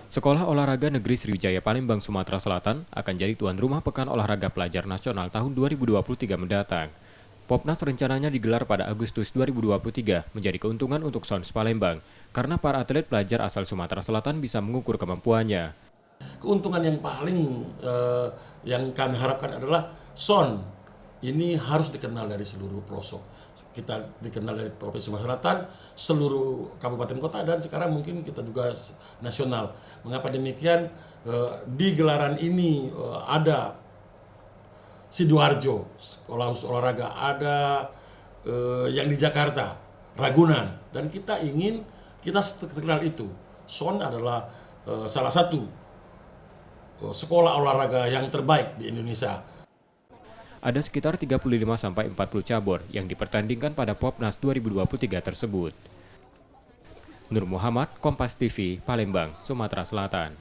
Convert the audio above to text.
Sekolah Olahraga Negeri Sriwijaya Palembang, Sumatera Selatan akan jadi tuan rumah Pekan Olahraga Pelajar Nasional tahun 2023 mendatang. Popnas rencananya digelar pada Agustus 2023 menjadi keuntungan untuk SONS Palembang karena para atlet pelajar asal Sumatera Selatan bisa mengukur kemampuannya. Keuntungan yang paling yang kami harapkan adalah SON ini harus dikenal dari seluruh pelosok. Kita dikenal dari Provinsi Sumatera Selatan, seluruh kabupaten kota, dan sekarang mungkin kita juga nasional. Mengapa demikian? Di gelaran ini ada Sidoarjo, sekolah olahraga, ada yang di Jakarta, Ragunan, dan kita ingin kita terkenal itu. SON adalah salah satu sekolah olahraga yang terbaik di Indonesia. Ada sekitar 35-40 cabur yang dipertandingkan pada Popnas 2023 tersebut. Nur Muhammad, Kompas TV, Palembang, Sumatera Selatan.